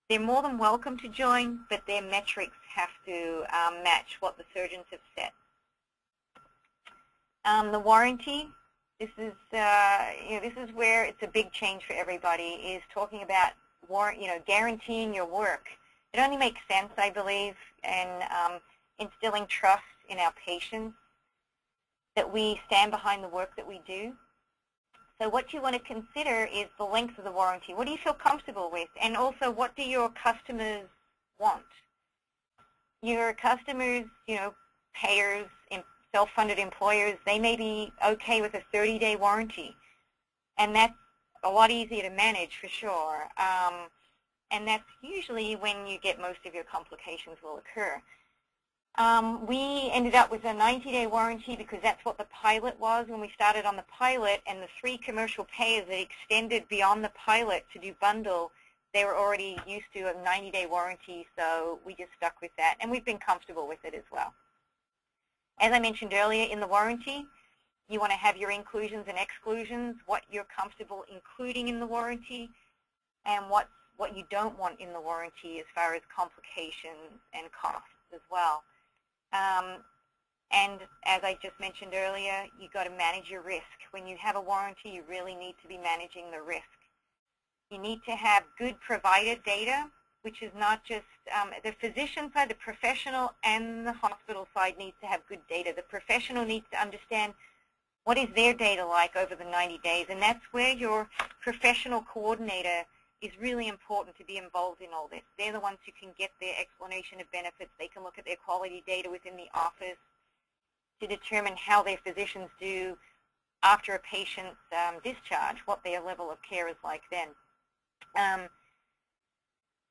[SPEAKER 2] they're more than welcome to join, but their metrics have to match what the surgeons have set. The warranty, this is this is where it's a big change for everybody, is talking about guaranteeing your work. It only makes sense, I believe, in instilling trust in our patients that we stand behind the work that we do. So what you want to consider is the length of the warranty. What do you feel comfortable with? And also, what do your customers want? Your customers, payers, self-funded employers, they may be okay with a 30-day warranty. And that's a lot easier to manage for sure. And that's usually when you get most of your complications will occur. We ended up with a 90-day warranty because that's what the pilot was when we started on the pilot, and the 3 commercial payers that extended beyond the pilot to do bundle, they were already used to a 90-day warranty, so we just stuck with that, and we've been comfortable with it as well. As I mentioned earlier, in the warranty, you want to have your inclusions and exclusions, what you're comfortable including in the warranty, and what you don't want in the warranty as far as complications and costs as well. And as I just mentioned earlier, you've got to manage your risk. When you have a warranty, you really need to be managing the risk. You need to have good provider data, which is not just the physician side, the professional and the hospital side needs to have good data. The professional needs to understand what is their data like over the 90 days, and that's where your professional coordinator is really important to be involved in all this. They're the ones who can get their explanation of benefits. They can look at their quality data within the office to determine how their physicians do after a patient's discharge, what their level of care is like then.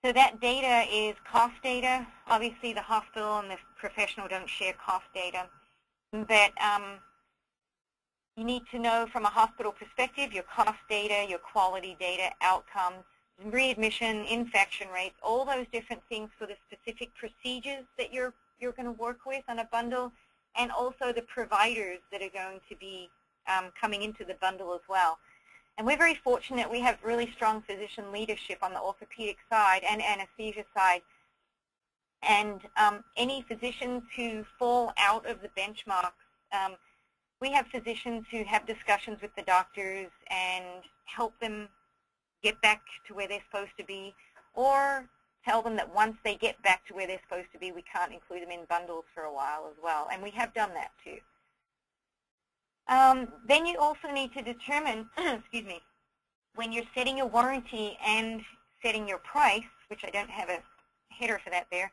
[SPEAKER 2] So that data is cost data. Obviously, the hospital and the professional don't share cost data. But you need to know from a hospital perspective your cost data, your quality data, outcomes, readmission, infection rates, all those different things for the specific procedures that you're going to work with on a bundle, and also the providers that are going to be coming into the bundle as well. And we're very fortunate we have really strong physician leadership on the orthopedic side and anesthesia side. And any physicians who fall out of the benchmarks, we have physicians who have discussions with the doctors and help them get back to where they're supposed to be, or tell them that once they get back to where they're supposed to be, we can't include them in bundles for a while as well. And we have done that too. Then you also need to determine, excuse me, when you're setting your warranty and setting your price, which I don't have a header for that there.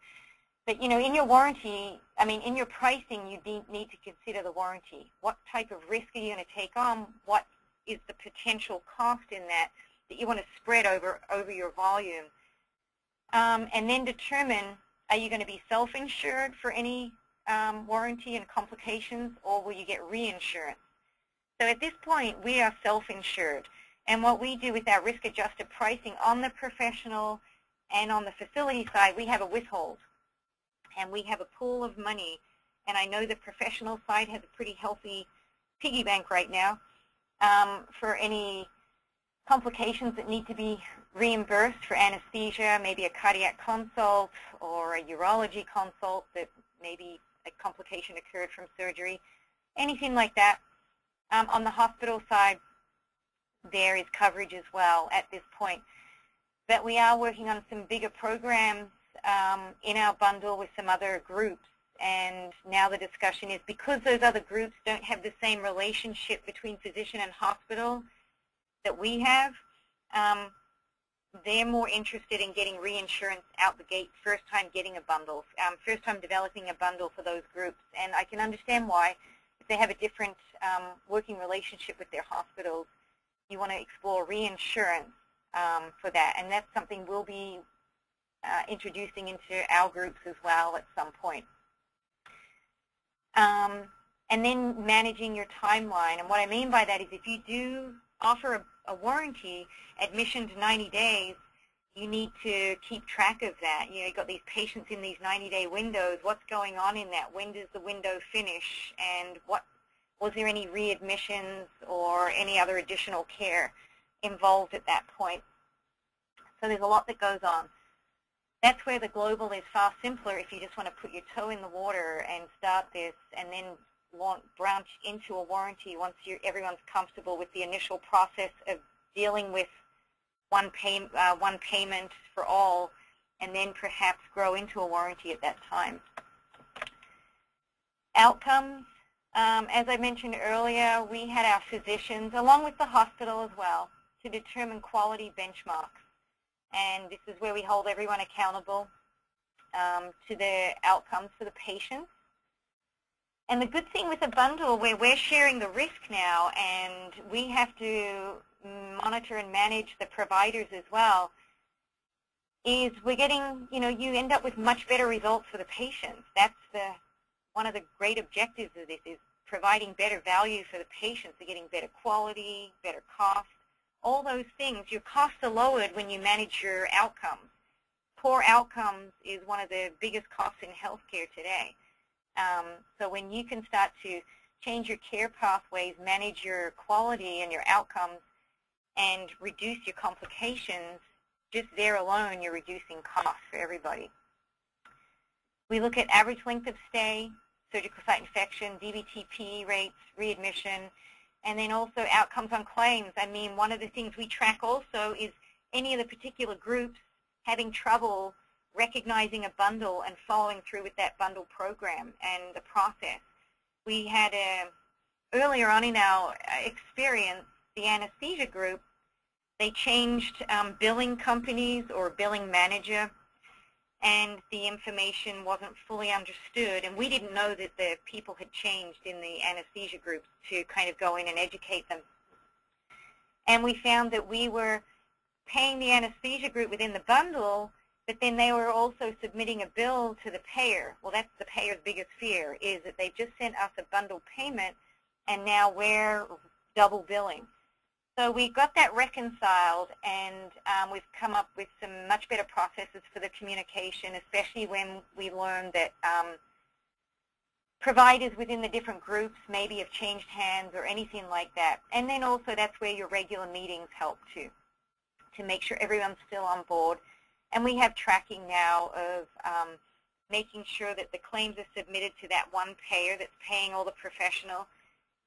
[SPEAKER 2] But, you know, in your warranty, I mean, in your pricing, you need to consider the warranty. What type of risk are you going to take on? What is the potential cost in that you want to spread over your volume? And then determine, are you going to be self-insured for any warranty and complications, or will you get reinsurance? So at this point, we are self-insured. And what we do with our risk-adjusted pricing on the professional and on the facility side, we have a withhold. And we have a pool of money. And I know the professional side has a pretty healthy piggy bank right now for any complications that need to be reimbursed for anesthesia, maybe a cardiac consult or a urology consult that maybe a complication occurred from surgery, anything like that. On the hospital side, there is coverage as well at this point. But we are working on some bigger programs in our bundle with some other groups. And now the discussion is, because those other groups don't have the same relationship between physician and hospital that we have, they're more interested in getting reinsurance out the gate, first time getting a bundle, first time developing a bundle for those groups. And I can understand why. If they have a different working relationship with their hospitals, you want to explore reinsurance for that. And that's something we'll be introducing into our groups as well at some point. And then managing your timeline. And what I mean by that is, if you do offer a warranty, admission to 90 days, you need to keep track of that. You know, you've got these patients in these 90-day windows. What's going on in that? When does the window finish? And was there any readmissions or any other additional care involved at that point? So there's a lot that goes on. That's where the global is far simpler if you just want to put your toe in the water and start this and then branch into a warranty once everyone's comfortable with the initial process of dealing with one payment for all, and then perhaps grow into a warranty at that time. Outcomes. As I mentioned earlier, we had our physicians, along with the hospital as well, to determine quality benchmarks. And this is where we hold everyone accountable to the outcomes for the patients. And the good thing with a bundle where we're sharing the risk now, and we have to monitor and manage the providers as well, is we're getting, you know, you end up with much better results for the patients. That's one of the great objectives of this, is providing better value for the patients. They're getting better quality, better cost, all those things. Your costs are lowered when you manage your outcomes. Poor outcomes is one of the biggest costs in healthcare today. So when you can start to change your care pathways, manage your quality and your outcomes, and reduce your complications, just there alone you're reducing costs for everybody. We look at average length of stay, surgical site infection, DVTP rates, readmission, and then also outcomes on claims. I mean, one of the things we track also is any of the particular groups having trouble recognizing a bundle and following through with that bundle program and the process. We had earlier on in our experience, the anesthesia group, they changed billing companies or billing manager, and the information wasn't fully understood, and we didn't know that the people had changed in the anesthesia groups to kind of go in and educate them. And we found that we were paying the anesthesia group within the bundle, but then they were also submitting a bill to the payer. Well, that's the payer's biggest fear, is that they've just sent us a bundle payment, and now we're double billing. So we got that reconciled, and we've come up with some much better processes for the communication, especially when we learned that providers within the different groups maybe have changed hands or anything like that. And then also that's where your regular meetings help too, to make sure everyone's still on board. And we have tracking now of making sure that the claims are submitted to that one payer that's paying all the professional,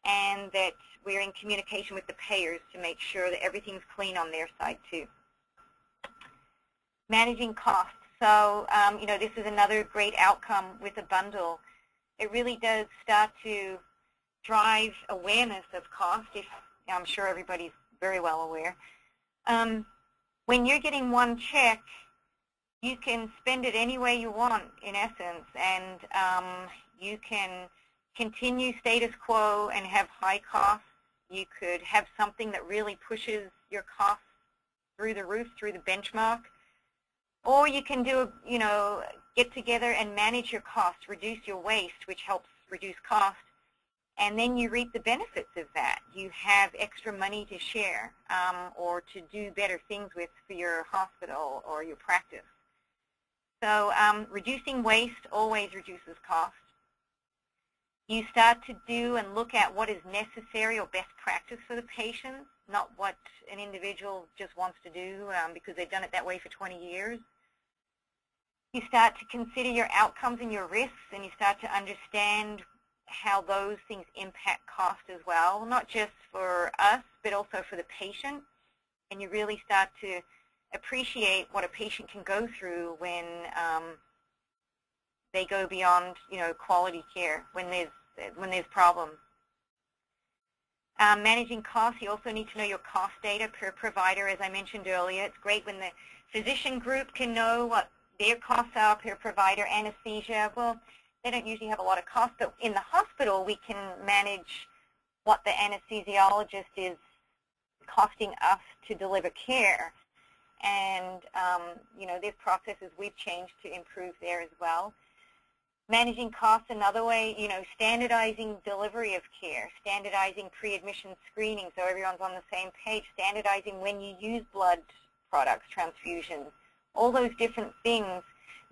[SPEAKER 2] and that we're in communication with the payers to make sure that everything's clean on their side too. Managing costs. So, you know, this is another great outcome with a bundle. It really does start to drive awareness of cost. I'm sure everybody's very well aware. When you're getting one check, you can spend it any way you want, in essence, and you can continue status quo and have high costs. You could have something that really pushes your costs through the roof, through the benchmark, or you can do, get together and manage your costs, reduce your waste, which helps reduce cost, and then you reap the benefits of that. You have extra money to share or to do better things with for your hospital or your practice. So reducing waste always reduces cost. You start to do and look at what is necessary or best practice for the patient, not what an individual just wants to do because they've done it that way for 20 years. You start to consider your outcomes and your risks, and you start to understand how those things impact cost as well, not just for us, but also for the patient. And you really start to appreciate what a patient can go through when they go beyond, quality care, when there's problems. Managing costs, you also need to know your cost data per provider, as I mentioned earlier. It's great when the physician group can know what their costs are per provider. Anesthesia, well, they don't usually have a lot of cost, but in the hospital we can manage what the anesthesiologist is costing us to deliver care. And, there's processes we've changed to improve there as well. Managing costs another way, standardizing delivery of care, standardizing pre-admission screening so everyone's on the same page, standardizing when you use blood products, transfusions, all those different things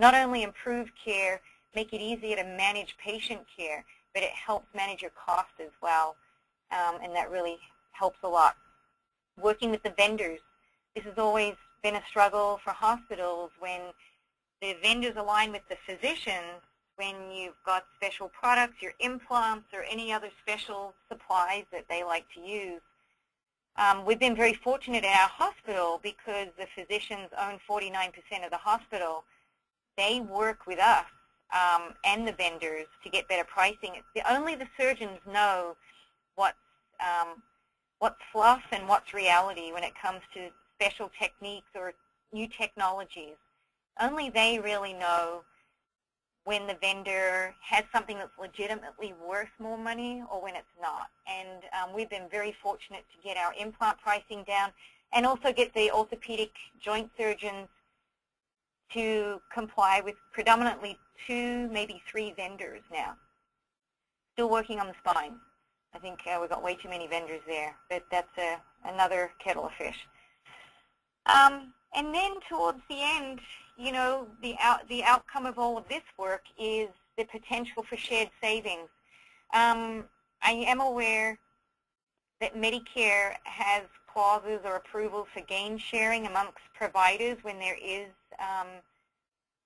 [SPEAKER 2] not only improve care, make it easier to manage patient care, but it helps manage your cost as well, and that really helps a lot. Working with the vendors, this has always been a struggle for hospitals when the vendors align with the physicians. When you've got special products, your implants or any other special supplies that they like to use. We've been very fortunate at our hospital because the physicians own 49% of the hospital. They work with us and the vendors to get better pricing. Only the surgeons know what's fluff and what's reality when it comes to special techniques or new technologies. Only they really know when the vendor has something that's legitimately worth more money or when it's not. And we've been very fortunate to get our implant pricing down and also get the orthopedic joint surgeons to comply with predominantly 2, maybe 3 vendors now. Still working on the spine. I think we've got way too many vendors there, but that's another kettle of fish. And then towards the end, the outcome of all of this work is the potential for shared savings. I am aware that Medicare has clauses or approvals for gain sharing amongst providers when there is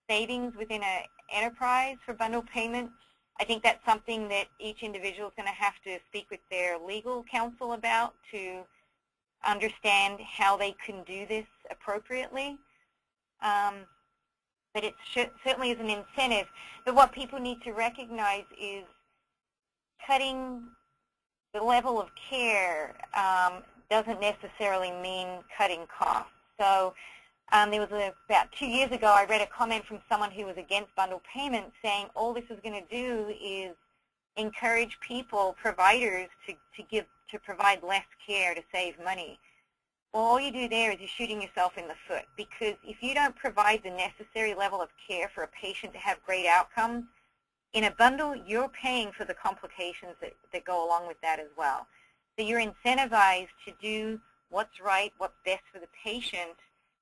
[SPEAKER 2] savings within an enterprise for bundle payment. I think that's something that each individual is going to have to speak with their legal counsel about to understand how they can do this appropriately. But it certainly is an incentive. But what people need to recognize is cutting the level of care doesn't necessarily mean cutting costs. So there was about 2 years ago, I read a comment from someone who was against bundle payment saying all this is going to do is encourage people, providers, to provide less care to save money. Well, all you do there is you're shooting yourself in the foot, because if you don't provide the necessary level of care for a patient to have great outcomes, in a bundle, you're paying for the complications that go along with that as well. So you're incentivized to do what's right, what's best for the patient.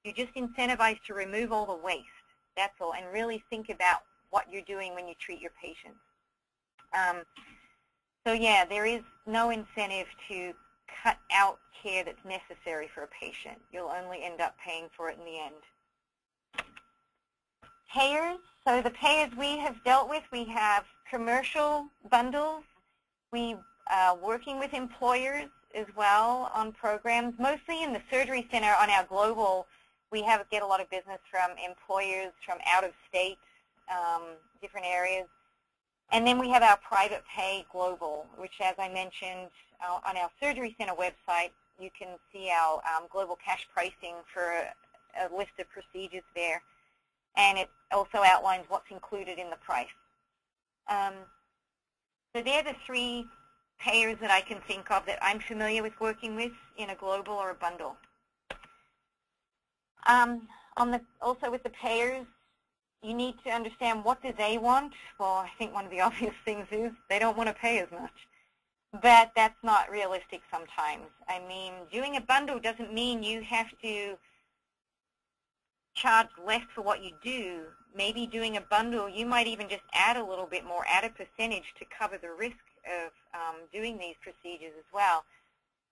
[SPEAKER 2] You're just incentivized to remove all the waste, that's all, and really think about what you're doing when you treat your patients. So yeah, there is no incentive to cut out care that's necessary for a patient. You'll only end up paying for it in the end. Payers, so the payers we have dealt with, we have commercial bundles. We are working with employers as well on programs, mostly in the surgery center on our global. We get a lot of business from employers from out of state, different areas. And then we have our private pay global, which, as I mentioned, on our surgery center website, you can see our global cash pricing for a list of procedures there. and it also outlines what's included in the price. So they're the three payers that I can think of that I'm familiar with working with in a global or a bundle. Also with the payers, you need to understand what do they want. Well, I think one of the obvious things is they don't want to pay as much. But that's not realistic sometimes. I mean, doing a bundle doesn't mean you have to charge less for what you do. Maybe doing a bundle, you might even just add a little bit more, add a percentage to cover the risk of doing these procedures as well.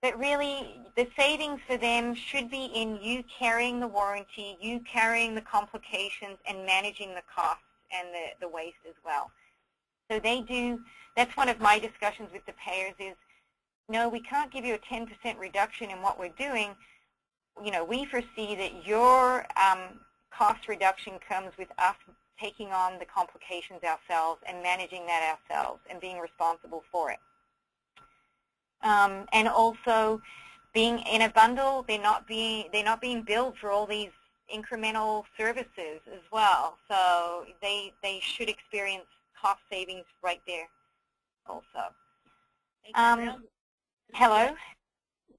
[SPEAKER 2] But really, the savings for them should be in you carrying the warranty, you carrying the complications, and managing the costs and the waste as well. So they do, that's one of my discussions with the payers is, no, we can't give you a 10% reduction in what we're doing. You know, we foresee that your cost reduction comes with us taking on the complications ourselves and managing that ourselves and being responsible for it. And also, being in a bundle, they're not being billed for all these incremental services as well. So they should experience cost savings right there also. Hello?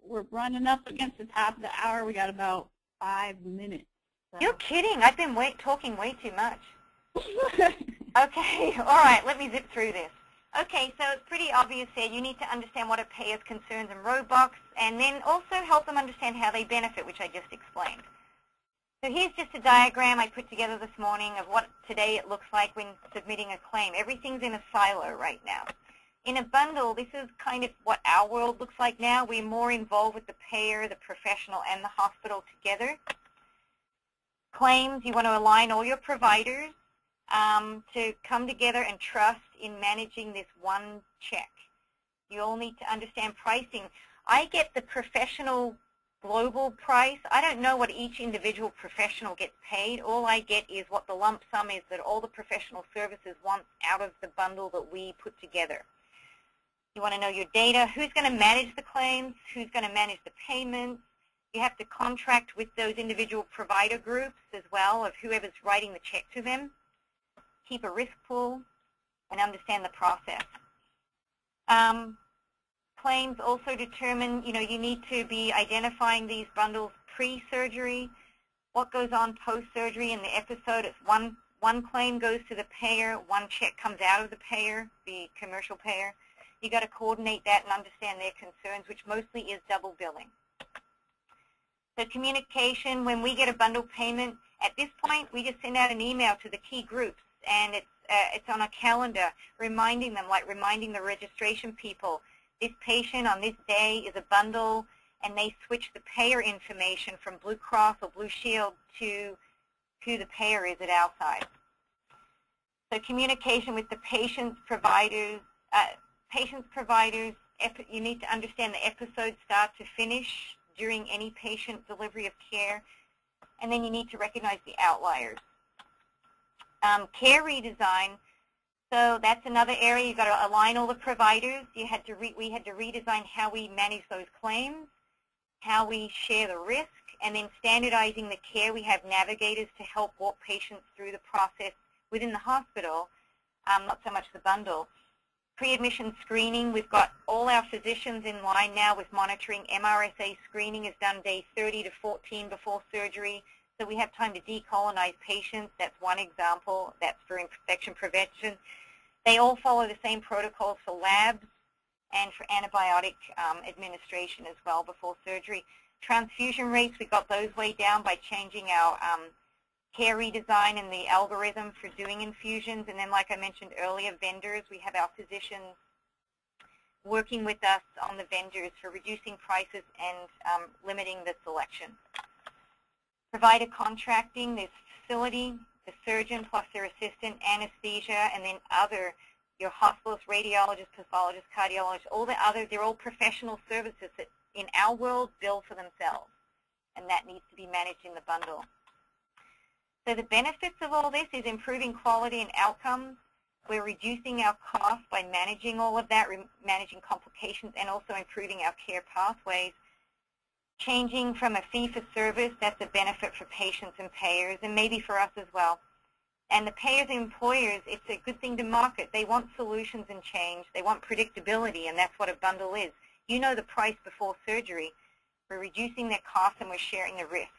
[SPEAKER 1] We're running up against the top of the hour. We got about 5 minutes. So.
[SPEAKER 2] You're kidding. I've been talking way too much. Okay. All right. Let me zip through this. Okay. So it's pretty obvious here. You need to understand what a payer's concerns and roadblocks, and then also help them understand how they benefit, which I just explained. So here's just a diagram I put together this morning of what today it looks like when submitting a claim. Everything's in a silo right now. In a bundle, this is kind of what our world looks like now. We're more involved with the payer, the professional, and the hospital together. Claims, you want to align all your providers to come together and trust in managing this one check. You all need to understand pricing. I get the professional global price. I don't know what each individual professional gets paid. All I get is what the lump sum is that all the professional services want out of the bundle that we put together. You want to know your data, who's going to manage the claims, who's going to manage the payments. You have to contract with those individual provider groups as well of whoever's writing the check to them. Keep a risk pool and understand the process. Claims also determine, you know, you need to be identifying these bundles pre-surgery, what goes on post-surgery in the episode. It's one claim goes to the payer, one check comes out of the payer, the commercial payer. You got to coordinate that and understand their concerns, which mostly is double billing. So communication, when we get a bundle payment, at this point we just send out an email to the key groups, and it's on a calendar, reminding them, like reminding the registration people, this patient on this day is a bundle, and they switch the payer information from Blue Cross or Blue Shield to who the payer is at our side. So communication with the patients, providers, you need to understand the episode start to finish during any patient delivery of care, and then you need to recognize the outliers. Care redesign, so that's another area. You've got to align all the providers. We had to redesign how we manage those claims, how we share the risk, and then standardizing the care. We have navigators to help walk patients through the process within the hospital, not so much the bundle. Pre-admission screening, we've got all our physicians in line now with monitoring. MRSA screening is done day 30 to 14 before surgery, so we have time to decolonize patients. That's one example. That's for infection prevention. They all follow the same protocols for labs and for antibiotic administration as well before surgery. Transfusion rates, we got those way down by changing our care redesign and the algorithm for doing infusions. And then, like I mentioned earlier, vendors, we have our physicians working with us on the vendors for reducing prices and limiting the selection. Provider contracting, there's facility, the surgeon plus their assistant, anesthesia, and then other, your hospitalist, radiologist, pathologist, cardiologist, all the other, they're all professional services that in our world bill for themselves, and that needs to be managed in the bundle. So the benefits of all this is improving quality and outcomes. We're reducing our costs by managing all of that, managing complications, and also improving our care pathways. Changing from a fee-for-service, that's a benefit for patients and payers, and maybe for us as well. And the payers and employers, it's a good thing to market. They want solutions and change. They want predictability, and that's what a bundle is. You know the price before surgery. We're reducing their costs, and we're sharing the risk.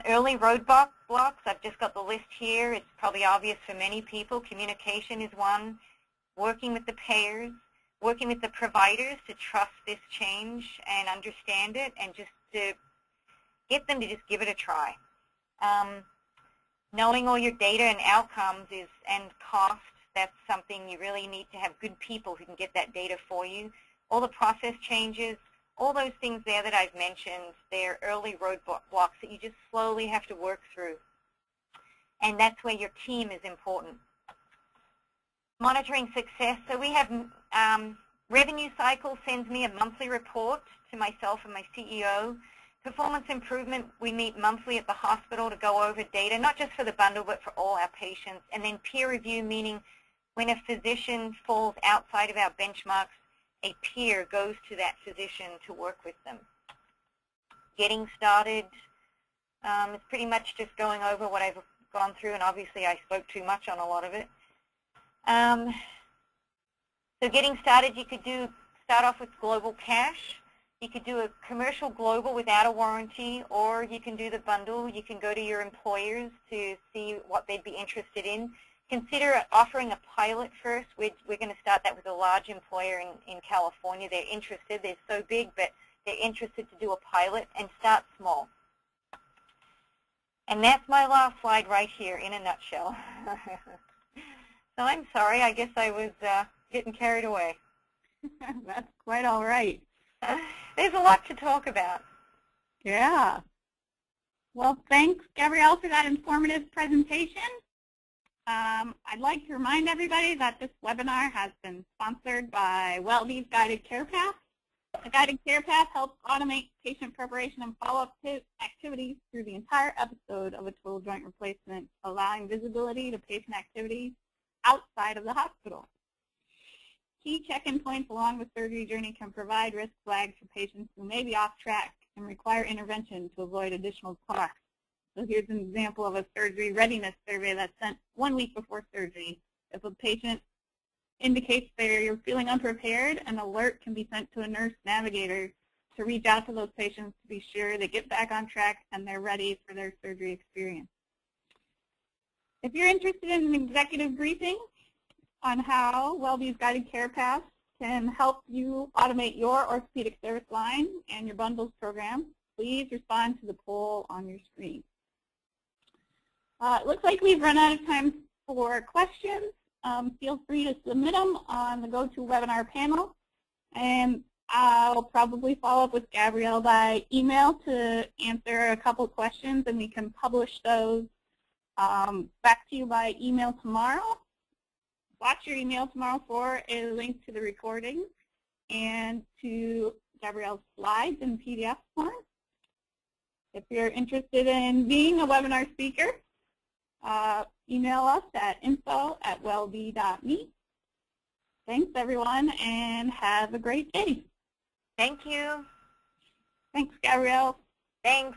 [SPEAKER 2] Early roadblocks, I've just got the list here. It's probably obvious for many people. Communication is one. Working with the payers, working with the providers to trust this change and understand it, and just to get them to just give it a try. Knowing all your data and outcomes and cost, that's something you really need to have good people who can get that data for you. All the process changes, all those things there that I've mentioned, they're early roadblocks that you just slowly have to work through. And that's where your team is important. Monitoring success. So we have Revenue Cycle sends me a monthly report to myself and my CEO. Performance improvement, we meet monthly at the hospital to go over data, not just for the bundle, but for all our patients. And then peer review, meaning when a physician falls outside of our benchmarks, a peer goes to that physician to work with them. Getting started is pretty much just going over what I've gone through, and obviously I spoke too much on a lot of it. So getting started, you could start off with global cash. You could do a commercial global without a warranty, or you can do the bundle. You can go to your employers to see what they'd be interested in. Consider offering a pilot first. We're going to start that with a large employer in California. They're interested. They're so big, but they're interested to do a pilot, and start small. And that's my last slide right here in a nutshell. So I'm sorry. I guess I was getting carried away.
[SPEAKER 1] That's quite all right.
[SPEAKER 2] There's a lot to talk about.
[SPEAKER 1] Yeah. Well, thanks, Gabrielle, for that informative presentation. I'd like to remind everybody that this webinar has been sponsored by WellBe's Guided Care Path. The Guided Care Path helps automate patient preparation and follow-up activities through the entire episode of a total joint replacement, allowing visibility to patient activities outside of the hospital. Key check-in points along the surgery journey can provide risk flags for patients who may be off track and require intervention to avoid additional costs. So here's an example of a surgery readiness survey that's sent 1 week before surgery. If a patient indicates they're feeling unprepared, an alert can be sent to a nurse navigator to reach out to those patients to be sure they get back on track and they're ready for their surgery experience. If you're interested in an executive briefing on how WellBe's Guided Care Path can help you automate your orthopedic service line and your bundles program, please respond to the poll on your screen. It looks like we've run out of time for questions. Feel free to submit them on the GoToWebinar panel, and I'll probably follow up with Gabrielle by email to answer a couple questions, and we can publish those back to you by email tomorrow. Watch your email tomorrow for a link to the recording and to Gabrielle's slides in PDF form. If you're interested in being a webinar speaker, email us at info@wellbe.me. Thanks, everyone, and have a great day.
[SPEAKER 2] Thank you.
[SPEAKER 1] Thanks, Gabrielle.
[SPEAKER 2] Thanks.